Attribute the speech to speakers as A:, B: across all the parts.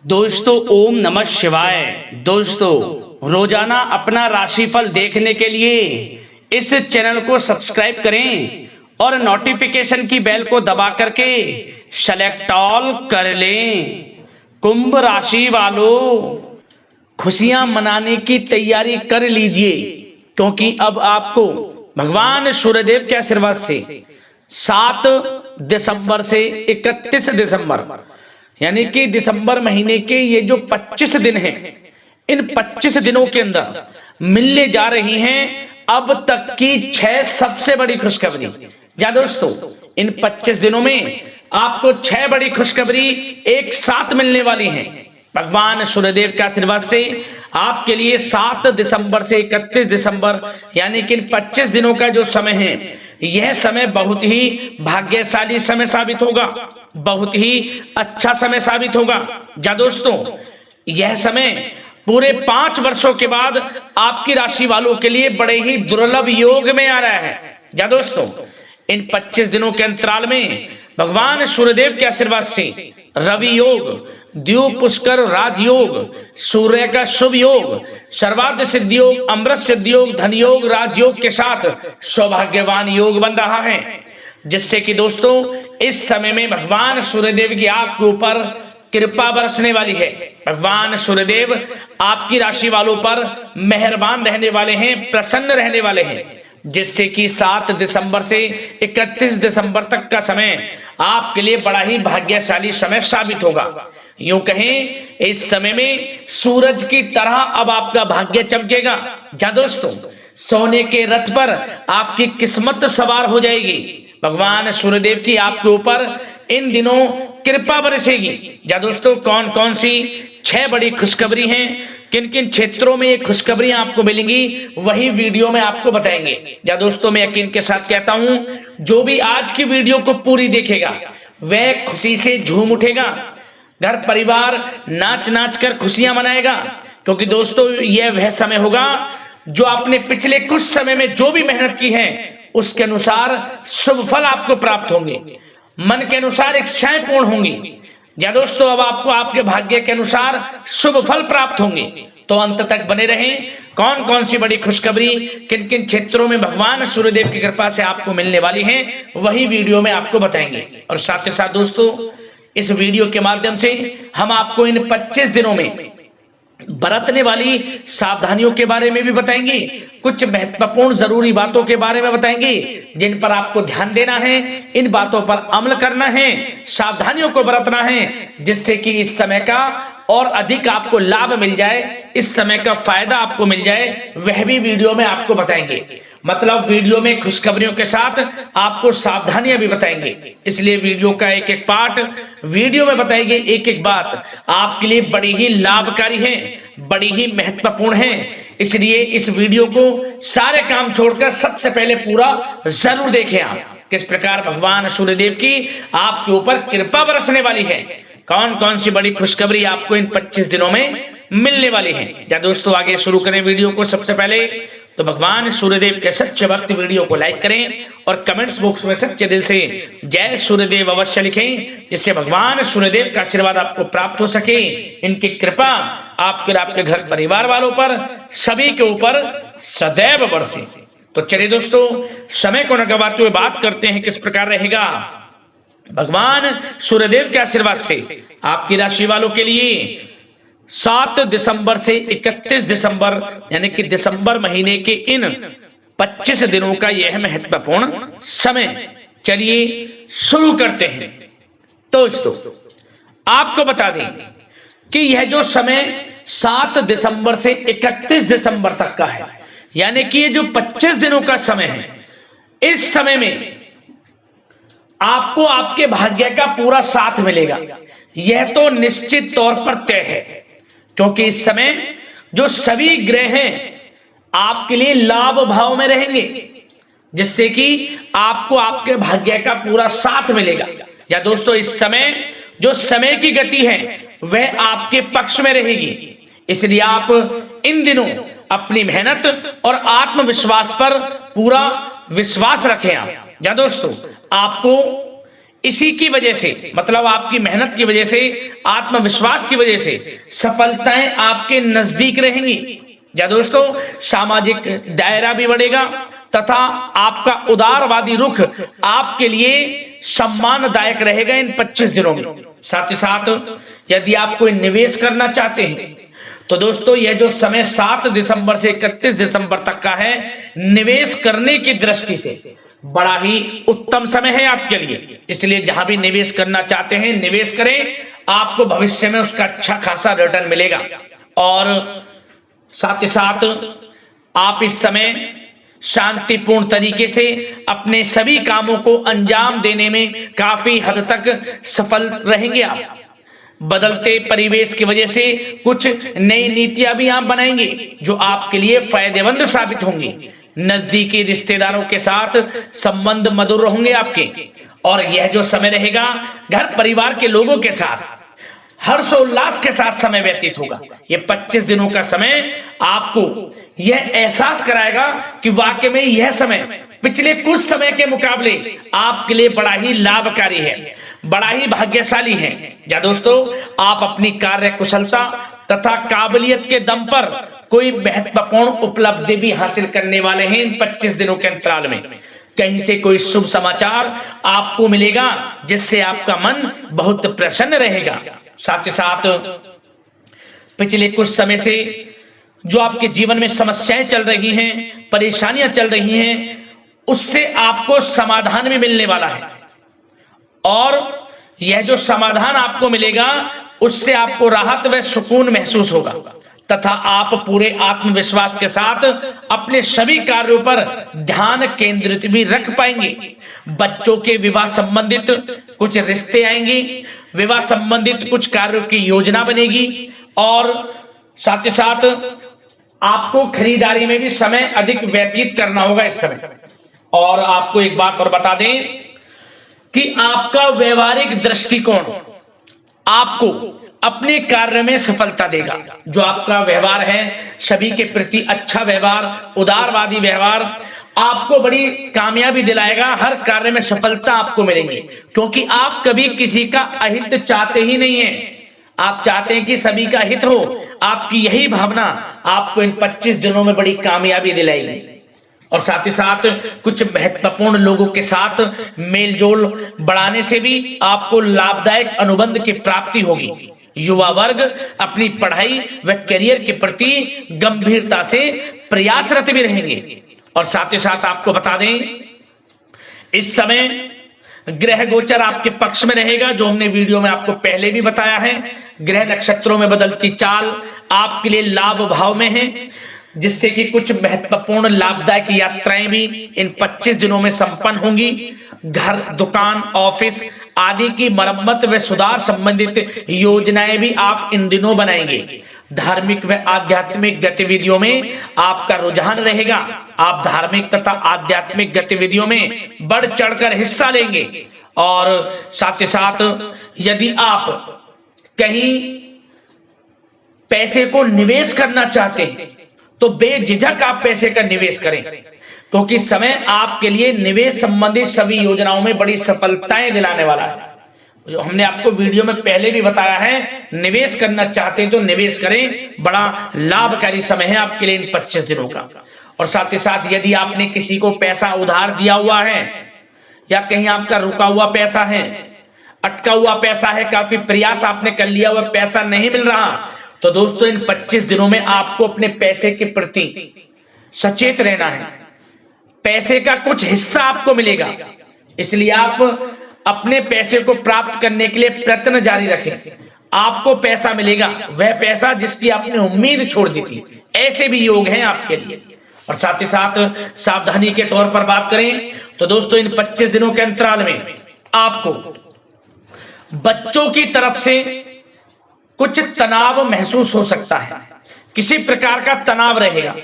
A: दोस्तों ओम नमः शिवाय। दोस्तों रोजाना अपना राशिफल देखने के लिए इस चैनल को सब्सक्राइब करें और नोटिफिकेशन की बेल को दबा करके सेलेक्ट ऑल कर लें। कुंभ राशि वालों, खुशियां मनाने की तैयारी कर लीजिए, क्योंकि अब आपको भगवान सूर्यदेव के आशीर्वाद से 7 दिसंबर से 31 दिसंबर यानी कि दिसंबर महीने के ये जो 25 दिन हैं, इन 25 दिनों के अंदर मिलने जा रही हैं अब तक की 6 सबसे बड़ी खुशखबरी। या दोस्तों, इन 25 दिनों में आपको 6 बड़ी खुशखबरी एक साथ मिलने वाली हैं। भगवान सूर्यदेव के आशीर्वाद से आपके लिए 7 दिसंबर से 31 दिसंबर यानी कि इन 25 दिनों का जो समय है, यह समय बहुत ही भाग्यशाली समय साबित होगा, बहुत ही अच्छा समय साबित होगा। जा दोस्तों, यह समय पूरे 5 वर्षों के बाद आपकी राशि वालों के लिए बड़े ही दुर्लभ योग में आ रहा है। जा दोस्तों, इन 25 दिनों के अंतराल में भगवान सूर्यदेव के आशीर्वाद से रवि योग, द्वीप पुष्कर राजयोग, सूर्य का शुभ योग, सर्वार्थ सिद्धि योग, अमृत सिद्धि योग, धन योग, राजयोग के साथ सौभाग्यवान योग बन रहा है, जिससे कि दोस्तों इस समय में भगवान सूर्यदेव की आपके ऊपर कृपा बरसने वाली है। भगवान सूर्यदेव आपकी राशि वालों पर मेहरबान रहने वाले हैं, प्रसन्न रहने वाले हैं, जिससे कि 7 दिसंबर से 31 दिसंबर तक का समय आपके लिए बड़ा ही भाग्यशाली समय साबित होगा। यूं कहें, इस समय में सूरज की तरह अब आपका भाग्य चमकेगा। जा दोस्तों, सोने के रथ पर आपकी किस्मत सवार हो जाएगी। भगवान सूर्यदेव की आपके ऊपर इन दिनों कृपा बरसेगी। जा दोस्तों, कौन कौन सी 6 बड़ी खुशखबरी हैं, किन किन क्षेत्रों में ये खुशखबरियां आपको मिलेंगी, वही वीडियो में आपको बताएंगे। जा दोस्तों, मैं यकीन के साथ कहता हूं, जो भी आज की वीडियो को पूरी देखेगा वह खुशी से झूम उठेगा, घर परिवार नाच नाच कर खुशियां मनाएगा, क्योंकि दोस्तों यह वह समय होगा जो आपने पिछले कुछ समय में जो भी मेहनत की है उसके अनुसार शुभ फल आपको प्राप्त होंगे, मन के अनुसार इच्छाएं पूर्ण होंगी। या दोस्तों, अब आपको आपके भाग्य के अनुसार शुभ फल प्राप्त होंगे, तो अंत तक बने रहें। कौन कौन सी बड़ी खुशखबरी किन किन क्षेत्रों में भगवान सूर्यदेव की कृपा से आपको मिलने वाली है, वही वीडियो में आपको बताएंगे। और साथ ही साथ दोस्तों, इस वीडियो के माध्यम से हम आपको इन 25 दिनों में बरतने वाली सावधानियों के बारे में भी बताएंगे, कुछ महत्वपूर्ण जरूरी बातों के बारे में बताएंगे जिन पर आपको ध्यान देना है, इन बातों पर अमल करना है, सावधानियों को बरतना है, जिससे कि इस समय का और अधिक आपको लाभ मिल जाए, इस समय का फायदा आपको मिल जाए, वह भी वीडियो में आपको बताएंगे। मतलब वीडियो में खुशखबरियों के साथ आपको सावधानियां भी बताएंगे, इसलिए वीडियो का एक एक पार्ट वीडियो में बताएंगे, एक एक बात आपके लिए बड़ी ही लाभकारी है, बड़ी ही महत्वपूर्ण है। इसलिए इस वीडियो को सारे काम छोड़कर सबसे पहले पूरा जरूर देखें आप, किस प्रकार भगवान सूर्यदेव की आपके ऊपर कृपा बरसने वाली है, कौन कौन सी बड़ी खुशखबरी आपको इन 25 दिनों में मिलने वाली है। या दोस्तों, आगे शुरू करें वीडियो को। सबसे पहले तो भगवान सूर्यदेव के सच्चे भक्त वीडियो को लाइक करें और कमेंट्स बॉक्स में सच्चे दिल से जय सूर्यदेव अवश्य लिखें, जिससे भगवान सूर्यदेव का आशीर्वाद आपको प्राप्त हो सके, इनकी कृपा आपके और आपके घर परिवार वालों पर सभी के ऊपर सदैव बरसे। तो चलिए दोस्तों, समय को न गवाते हुए बात करते हैं किस प्रकार रहेगा भगवान सूर्यदेव के आशीर्वाद से आपकी राशि वालों के लिए 7 दिसंबर से 31 दिसंबर यानी कि दिसंबर महीने के इन 25 दिनों का यह महत्वपूर्ण समय। चलिए शुरू करते हैं। दोस्तों, आपको बता दें कि यह जो समय 7 दिसंबर से 31 दिसंबर तक का है, यानी कि ये जो 25 दिनों का समय है, इस समय में आपको आपके भाग्य का पूरा साथ मिलेगा। यह तो निश्चित तौर पर तय है, क्योंकि इस समय जो सभी ग्रह हैं आपके लिए लाभ भाव में रहेंगे, जिससे कि आपको आपके भाग्य का पूरा साथ मिलेगा। या दोस्तों, इस समय जो समय की गति है वह आपके पक्ष में रहेगी, इसलिए आप इन दिनों अपनी मेहनत और आत्मविश्वास पर पूरा विश्वास रखें आप। या दोस्तों, आपको इसी की वजह से, मतलब आपकी मेहनत की वजह से, आत्मविश्वास की वजह से सफलताएं आपके नजदीक रहेंगी। या दोस्तों, सामाजिक दायरा भी बढ़ेगा तथा आपका उदारवादी रुख आपके लिए सम्मानदायक रहेगा इन 25 दिनों में। साथ ही साथ यदि आप कोई निवेश करना चाहते हैं तो दोस्तों यह जो समय 7 दिसंबर से 31 दिसंबर तक का है, निवेश करने की दृष्टि से बड़ा ही उत्तम समय है आपके लिए। इसलिए जहां भी निवेश करना चाहते हैं निवेश करें, आपको भविष्य में उसका अच्छा खासा रिटर्न मिलेगा। और साथ ही साथ आप इस समय शांतिपूर्ण तरीके से अपने सभी कामों को अंजाम देने में काफी हद तक सफल रहेंगे आप। बदलते परिवेश की वजह से कुछ नई नीतियां भी आप बनाएंगे जो आपके लिए फायदेमंद साबित होंगी। नजदीकी रिश्तेदारों के साथ संबंध मधुर होंगे आपके। और यह जो समय रहेगा घर परिवार के लोगों के साथ हर्षोल्लास के साथ समय व्यतीत होगा। ये 25 दिनों का समय आपको यह एहसास कराएगा कि वाकई में यह समय पिछले कुछ समय के मुकाबले आपके लिए बड़ा ही लाभकारी है, बड़ा ही भाग्यशाली है। या दोस्तों, आप अपनी कार्य कुशलता तथा काबिलियत के दम पर कोई महत्वपूर्ण उपलब्धि भी हासिल करने वाले हैं इन 25 दिनों के अंतराल में। कहीं से कोई शुभ समाचार आपको मिलेगा जिससे आपका मन बहुत प्रसन्न रहेगा। साथ ही साथ पिछले कुछ समय से जो आपके जीवन में समस्याएं चल रही हैं, परेशानियां चल रही हैं, उससे आपको समाधान भी मिलने वाला है। और यह जो समाधान आपको मिलेगा उससे आपको राहत व सुकून महसूस होगा तथा आप पूरे आत्मविश्वास के साथ अपने सभी कार्यों पर ध्यान केंद्रित भी रख पाएंगे। बच्चों के विवाह संबंधित कुछ रिश्ते आएंगे, विवाह संबंधित कुछ कार्यों की योजना बनेगी। और साथ ही साथ आपको खरीदारी में भी समय अधिक व्यतीत करना होगा इस समय। और आपको एक बात और बता दें कि आपका व्यवहारिक दृष्टिकोण आपको अपने कार्य में सफलता देगा। जो आपका व्यवहार है सभी के प्रति अच्छा व्यवहार, उदारवादी व्यवहार आपको बड़ी कामयाबी दिलाएगा। हर कार्य में सफलता आपको मिलेंगी क्योंकि आप कभी किसी का अहित चाहते ही नहीं है, आप चाहते हैं कि सभी का हित हो। आपकी यही भावना आपको इन 25 दिनों में बड़ी कामयाबी दिलाएगी। और साथ ही साथ कुछ महत्वपूर्ण लोगों के साथ मेलजोल बढ़ाने से भी आपको लाभदायक अनुबंध की प्राप्ति होगी। युवा वर्ग अपनी पढ़ाई व करियर के प्रति गंभीरता से प्रयासरत भी रहेंगे। और साथ ही साथ आपको बता दें, इस समय ग्रह गोचर आपके पक्ष में रहेगा, जो हमने वीडियो में आपको पहले भी बताया है। ग्रह नक्षत्रों में बदलती चाल आपके लिए लाभ भाव में है, जिससे कि कुछ महत्वपूर्ण लाभदायक यात्राएं भी इन 25 दिनों में संपन्न होंगी। घर, दुकान, ऑफिस आदि की मरम्मत व सुधार संबंधित योजनाएं भी आप इन दिनों बनाएंगे। धार्मिक व आध्यात्मिक गतिविधियों में आपका रुझान रहेगा। आप धार्मिक तथा आध्यात्मिक गतिविधियों में बढ़ चढ़कर हिस्सा लेंगे। और साथ ही साथ यदि आप कहीं पैसे को निवेश करना चाहते हैं तो बेझिझक आप पैसे का निवेश करें, क्योंकि समय आपके लिए निवेश संबंधी सभी योजनाओं में बड़ी सफलताएं दिलाने वाला है। जो हमने आपको वीडियो में पहले भी बताया है, निवेश करना चाहते हैं तो निवेश करें, बड़ा लाभकारी समय है आपके लिए इन 25 दिनों का। और साथ ही साथ यदि आपने किसी को पैसा उधार दिया हुआ है या कहीं आपका रुका हुआ पैसा है, अटका हुआ पैसा है, काफी प्रयास आपने कर लिया हुआ पैसा नहीं मिल रहा, तो दोस्तों इन 25 दिनों में आपको अपने पैसे के प्रति सचेत रहना है। पैसे का कुछ हिस्सा आपको मिलेगा, इसलिए आप अपने पैसे को प्राप्त करने के लिए प्रयत्न जारी रखें। आपको पैसा मिलेगा, वह पैसा जिसकी आपने उम्मीद छोड़ दी थी, ऐसे भी योग हैं आपके लिए। और साथ ही साथ सावधानी के तौर पर बात करें तो दोस्तों इन 25 दिनों के अंतराल में आपको बच्चों की तरफ से कुछ तनाव महसूस हो सकता है, किसी प्रकार का तनाव रहेगा।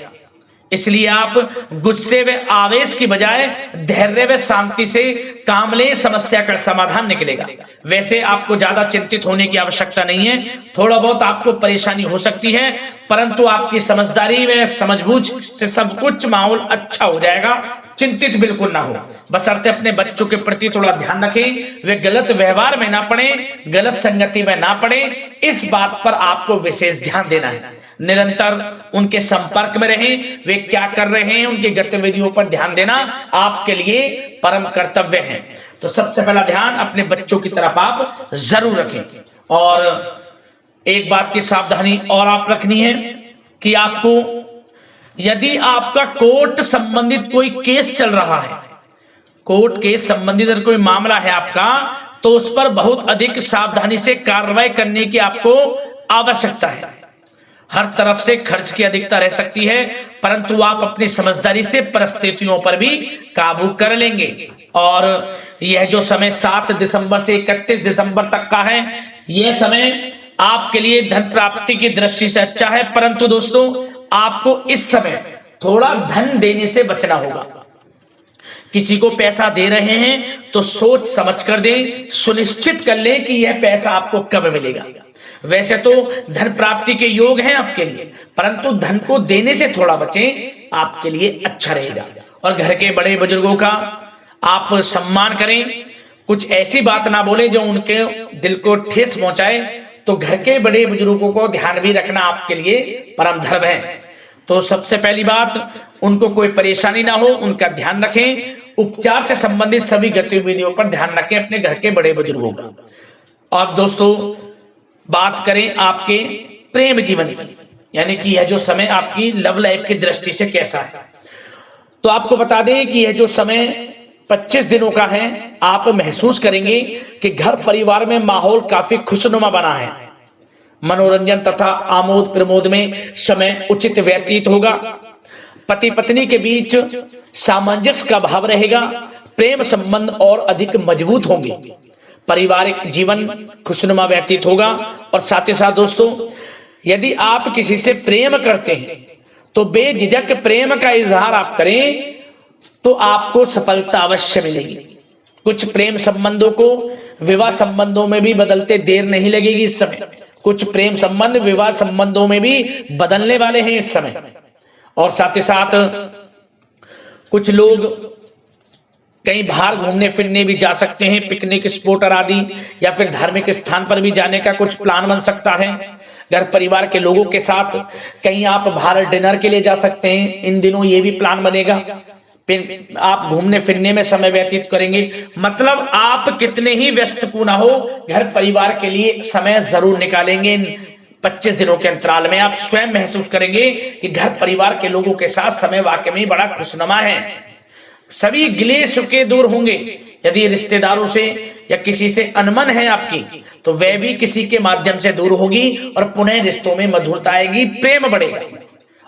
A: इसलिए आप गुस्से व आवेश की बजाय धैर्य व शांति से काम लें, समस्या का समाधान निकलेगा। वैसे आपको ज्यादा चिंतित होने की आवश्यकता नहीं है, थोड़ा बहुत आपको परेशानी हो सकती है, परंतु आपकी समझदारी व समझबूझ से सब कुछ माहौल अच्छा हो जाएगा, चिंतित बिल्कुल ना हो, बशर्ते अपने बच्चों के प्रति थोड़ा ध्यान रखें, वे गलत व्यवहार में ना पड़े, गलत संगति में ना पड़े, इस बात पर आपको विशेष ध्यान देना है। निरंतर उनके संपर्क में रहें, वे क्या कर रहे हैं उनकी गतिविधियों पर ध्यान देना आपके लिए परम कर्तव्य है। तो सबसे पहला ध्यान अपने बच्चों की तरफ आप जरूर रखें। और एक बात की सावधानी और आप रखनी है कि आपको, यदि आपका कोर्ट संबंधित कोई केस चल रहा है, कोर्ट केस संबंधित अगर कोई मामला है आपका, तो उस पर बहुत अधिक सावधानी से कार्रवाई करने की आपको आवश्यकता है। हर तरफ से खर्च की अधिकता रह सकती है, परंतु आप अपनी समझदारी से परिस्थितियों पर भी काबू कर लेंगे। और यह जो समय 7 दिसंबर से 31 दिसंबर तक का है, यह समय आपके लिए धन प्राप्ति की दृष्टि से अच्छा है, परंतु दोस्तों आपको इस समय थोड़ा धन देने से बचना होगा। किसी को पैसा दे रहे हैं तो सोच समझ कर दें, सुनिश्चित कर लें कि यह पैसा आपको कब मिलेगा। वैसे तो धन प्राप्ति के योग हैं आपके लिए, परंतु धन को देने से थोड़ा बचें, आपके लिए अच्छा रहेगा। और घर के बड़े बुजुर्गों का आप सम्मान करें, कुछ ऐसी बात ना बोले जो उनके दिल को ठेस पहुंचाए। तो घर के बड़े बुजुर्गों को ध्यान भी रखना आपके लिए परम धर्म है। तो सबसे पहली बात, उनको कोई परेशानी ना हो, उनका ध्यान रखें। उपचार से संबंधित सभी गतिविधियों पर ध्यान रखें अपने घर के बड़े बुजुर्गों का। और दोस्तों बात करें आपके प्रेम जीवन की, यानी कि यह जो समय आपकी लव लाइफ की दृष्टि से कैसा है, तो आपको बता दें कि यह जो समय 25 दिनों का है, आप महसूस करेंगे कि घर परिवार में माहौल काफी खुशनुमा बना है। मनोरंजन तथा आमोद प्रमोद में समय उचित व्यतीत होगा। पति पत्नी के बीच सामंजस्य का भाव रहेगा। प्रेम संबंध और अधिक मजबूत होंगे। पारिवारिक जीवन खुशनुमा व्यतीत होगा। और साथ ही साथ दोस्तों, यदि आप किसी से प्रेम करते हैं तो बेझिझक प्रेम का इजहार आप करें तो आपको सफलता अवश्य मिलेगी। कुछ प्रेम संबंधों को विवाह संबंधों में भी बदलते देर नहीं लगेगी इस समय। कुछ प्रेम संबंध विवाह संबंधों में भी बदलने वाले हैं इस समय। और साथ ही साथ कुछ लोग कहीं बाहर घूमने फिरने भी जा सकते हैं, पिकनिक स्पॉट आदि, या फिर धार्मिक स्थान पर भी जाने का कुछ प्लान बन सकता है। घर परिवार के लोगों के साथ कहीं आप बाहर डिनर के लिए जा सकते हैं, इन दिनों ये भी प्लान बनेगा। फिर आप घूमने फिरने में समय व्यतीत करेंगे। मतलब आप कितने ही व्यस्त क्यों ना हो, घर परिवार के लिए समय जरूर निकालेंगे। 25 दिनों के अंतराल में आप स्वयं महसूस करेंगे कि घर परिवार के लोगों के साथ समय वाकई में बड़ा खुशनुमा है। सभी गिले शिकवे दूर होंगे। यदि रिश्तेदारों से या किसी से अनमन है आपकी, तो वह भी किसी के माध्यम से दूर होगी और पुनः रिश्तों में मधुरता आएगी, प्रेम बढ़ेगा।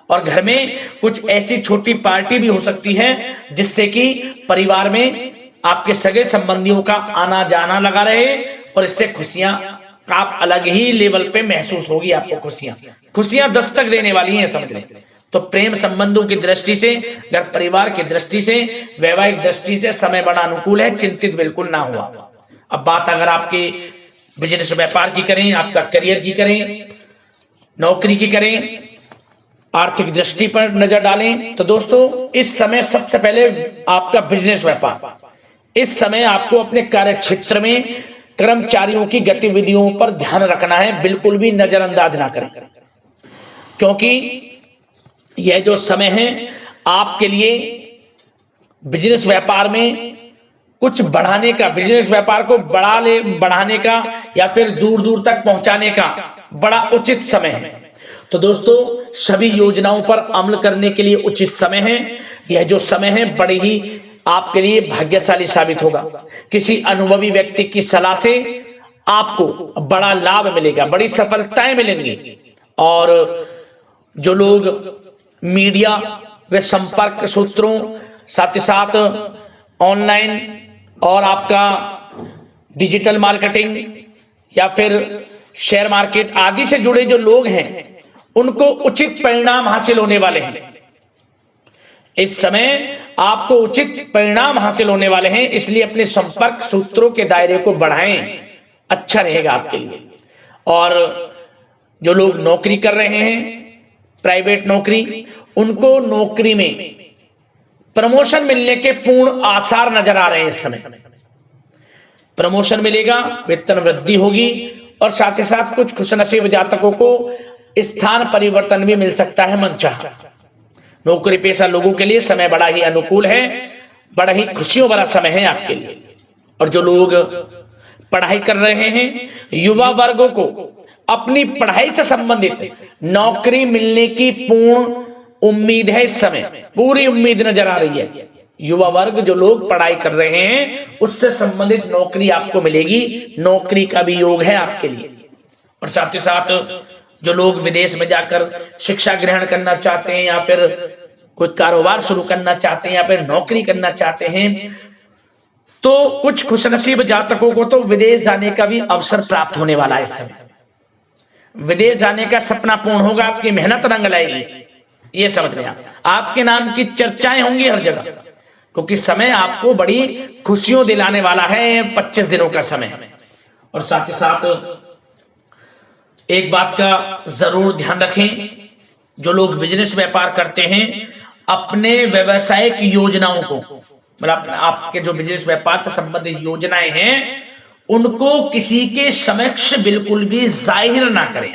A: और घर में कुछ ऐसी छोटी पार्टी भी हो सकती है जिससे कि परिवार में आपके सगे संबंधियों का आना जाना लगा रहे, और इससे खुशियां आप अलग ही लेवल पे महसूस होगी। आपको खुशियां दस्तक देने वाली हैं, समझ लें। तो प्रेम संबंधों की दृष्टि से, घर परिवार की दृष्टि से, वैवाहिक दृष्टि से समय बड़ा अनुकूल है, चिंतित बिल्कुल ना हुआ। अब बात अगर आपके बिजनेस व्यापार की करें, आपका करियर की करें, नौकरी की करें, आर्थिक दृष्टि पर नजर डालें, तो दोस्तों इस समय सबसे पहले आपका बिजनेस व्यापार, इस समय आपको अपने कार्य क्षेत्र में कर्मचारियों की गतिविधियों पर ध्यान रखना है, बिल्कुल भी नजरअंदाज ना करें। क्योंकि यह जो समय है आपके लिए बिजनेस व्यापार में कुछ बढ़ाने का, बिजनेस व्यापार को बढ़ाने का या फिर दूर दूर तक पहुंचाने का बड़ा उचित समय है। तो दोस्तों सभी योजनाओं पर अमल करने के लिए उचित समय है। यह जो समय है बड़ी ही आपके लिए भाग्यशाली साबित होगा। किसी अनुभवी व्यक्ति की सलाह से आपको बड़ा लाभ मिलेगा, बड़ी सफलताएं मिलेंगी। और जो लोग मीडिया व संपर्क सूत्रों, साथ ही साथ ऑनलाइन और आपका डिजिटल मार्केटिंग या फिर शेयर मार्केट आदि से जुड़े जो लोग हैं, उनको उचित परिणाम हासिल होने वाले हैं। इस समय आपको उचित परिणाम हासिल होने वाले हैं, इसलिए अपने संपर्क सूत्रों के दायरे को बढ़ाएं, अच्छा रहेगा आपके लिए। और जो लोग नौकरी कर रहे हैं, प्राइवेट नौकरी, उनको नौकरी में प्रमोशन मिलने के पूर्ण आसार नजर आ रहे हैं। इस समय प्रमोशन मिलेगा, वेतन वृद्धि होगी और साथ ही साथ कुछ खुशनसीब जातकों को स्थान परिवर्तन भी मिल सकता है मनचाहा। नौकरी पेशा लोगों के लिए समय बड़ा ही अनुकूल है, बड़ा ही खुशियों भरा समय है आपके लिए। और जो लोग पढ़ाई कर रहे हैं, युवा वर्गों को अपनी पढ़ाई से संबंधित नौकरी मिलने की पूर्ण उम्मीद है। इस समय पूरी उम्मीद नजर आ रही है। युवा वर्ग जो लोग पढ़ाई कर रहे हैं उससे संबंधित नौकरी आपको मिलेगी, नौकरी का भी योग है आपके लिए। और साथ ही साथ जो लोग विदेश में जाकर शिक्षा ग्रहण करना चाहते हैं या फिर कोई कारोबार शुरू करना चाहते हैं या फिर नौकरी करना चाहते हैं, तो कुछ खुशनसीब जातकों को तो विदेश जाने का भी अवसर प्राप्त होने वाला है। इस समय विदेश जाने का सपना पूर्ण होगा, आपकी मेहनत रंग लाएगी, ये समझ लें। आपके नाम की चर्चाएं होंगी हर जगह, क्योंकि समय आपको बड़ी खुशियों दिलाने वाला है, 25 दिनों का समय। और साथ ही साथ एक बात का जरूर ध्यान रखें, जो लोग बिजनेस व्यापार करते हैं अपने व्यवसायिक योजनाओं को, मतलब आपके जो बिजनेस व्यापार से संबंधित योजनाएं हैं उनको किसी के समक्ष बिल्कुल भी जाहिर ना करें,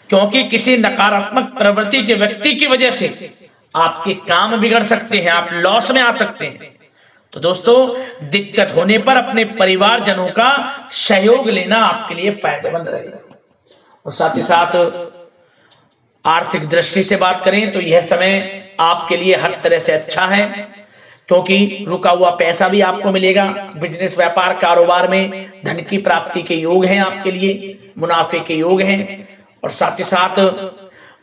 A: क्योंकि किसी नकारात्मक प्रवृत्ति के व्यक्ति की वजह से आपके काम बिगड़ सकते हैं, आप लॉस में आ सकते हैं। तो दोस्तों, दिक्कत होने पर अपने परिवारजनों का सहयोग लेना आपके लिए फायदेमंद रहेगा। और साथ ही साथ आर्थिक दृष्टि से बात करें तो यह समय आपके लिए हर तरह से अच्छा है, क्योंकि रुका हुआ पैसा भी आपको मिलेगा। बिजनेस व्यापार कारोबार में धन की प्राप्ति के योग हैं आपके लिए, मुनाफे के योग हैं। और साथ ही साथ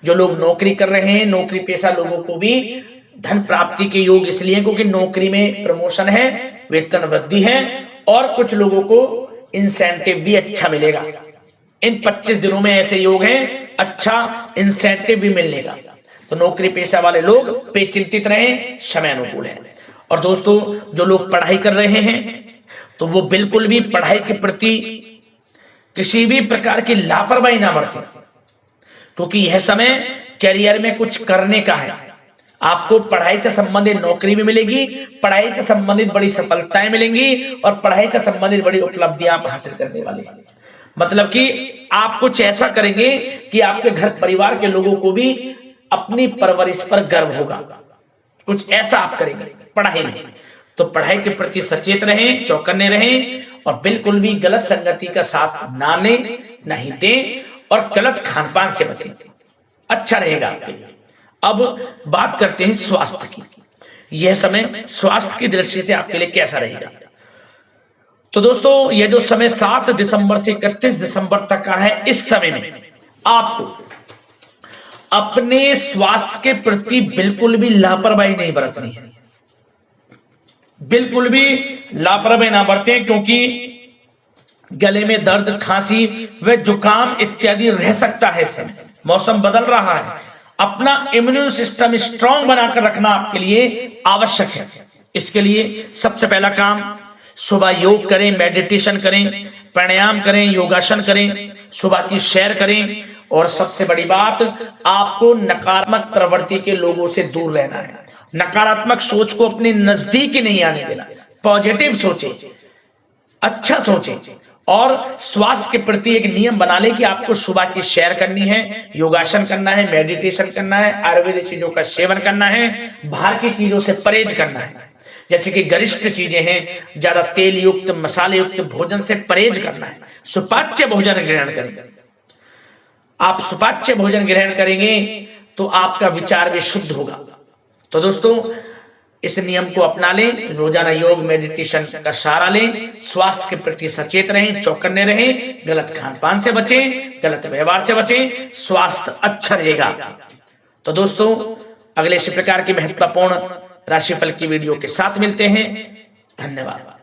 A: जो लोग नौकरी कर रहे हैं, नौकरी पेशा लोगों को भी धन प्राप्ति के योग इसलिए क्योंकि नौकरी में प्रमोशन है, वेतन वृद्धि है और कुछ लोगों को इंसेंटिव भी अच्छा मिलेगा। इन 25 दिनों में ऐसे योग हैं, अच्छा इंसेंटिव भी मिलने का। तो नौकरी पेशा वाले लोग बेचिंतित रहें, समय अनुकूल है। और दोस्तों, जो लोग पढ़ाई कर रहे हैं तो वो बिल्कुल भी पढ़ाई के प्रति किसी भी प्रकार की लापरवाही ना बरतें, क्योंकि यह समय करियर में कुछ करने का है। आपको पढ़ाई से संबंधित नौकरी भी मिलेगी, पढ़ाई से संबंधित बड़ी सफलताएं मिलेंगी और पढ़ाई से संबंधित बड़ी उपलब्धियां आप हासिल करने वाले हैं। मतलब कि आप कुछ ऐसा करेंगे कि आपके घर परिवार के लोगों को भी अपनी परवरिश पर गर्व होगा। कुछ ऐसा आप करेंगे पढ़ाई में। तो पढ़ाई के प्रति सचेत रहें, चौकन्ने रहें और बिल्कुल भी गलत संगति का साथ ना लें, नहीं दें और गलत खानपान से बचें, अच्छा रहेगा आपके लिए। अब बात करते हैं स्वास्थ्य की। यह समय स्वास्थ्य की दृष्टि से आपके लिए कैसा रहेगा? तो दोस्तों, यह जो समय 7 दिसंबर से 31 दिसंबर तक का है, इस समय में आपको अपने स्वास्थ्य के प्रति बिल्कुल भी लापरवाही नहीं बरतनी है। बिल्कुल भी लापरवाही ना बरतें, क्योंकि गले में दर्द, खांसी व जुकाम इत्यादि रह सकता है। इस समय मौसम बदल रहा है, अपना इम्यून सिस्टम स्ट्रांग बनाकर रखना आपके लिए आवश्यक है। इसके लिए सबसे पहला काम, सुबह योग करें, मेडिटेशन करें, प्राणायाम करें, योगासन करें, सुबह की सैर करें। और सबसे बड़ी बात, आपको नकारात्मक प्रवृत्ति के लोगों से दूर रहना है। नकारात्मक सोच को अपने नजदीक ही नहीं आने देना। पॉजिटिव सोचें, अच्छा सोचें और स्वास्थ्य के प्रति एक नियम बना ले कि आपको सुबह की सैर करनी है, योगासन करना है, मेडिटेशन करना है, आयुर्वेदिक चीजों का सेवन करना है, बाहर की चीजों से परहेज करना है, जैसे कि गरिष्ठ चीजें हैं, ज्यादा तेल युक्त मसाले युक्त भोजन से परहेज करना है। सुपाच्य भोजन ग्रहण करें। आप सुपाच्य भोजन ग्रहण करेंगे तो आपका विचार भी शुद्ध होगा। तो दोस्तों, इस नियम को अपना लें, रोजाना योग मेडिटेशन का सहारा लें, स्वास्थ्य के प्रति सचेत रहें, चौकन्ने रहें, गलत खानपान से बचें, गलत व्यवहार से बचें, स्वास्थ्य अच्छा रहेगा। तो दोस्तों, अगले इसी प्रकार की महत्वपूर्ण राशिफल की वीडियो के साथ मिलते हैं। धन्यवाद।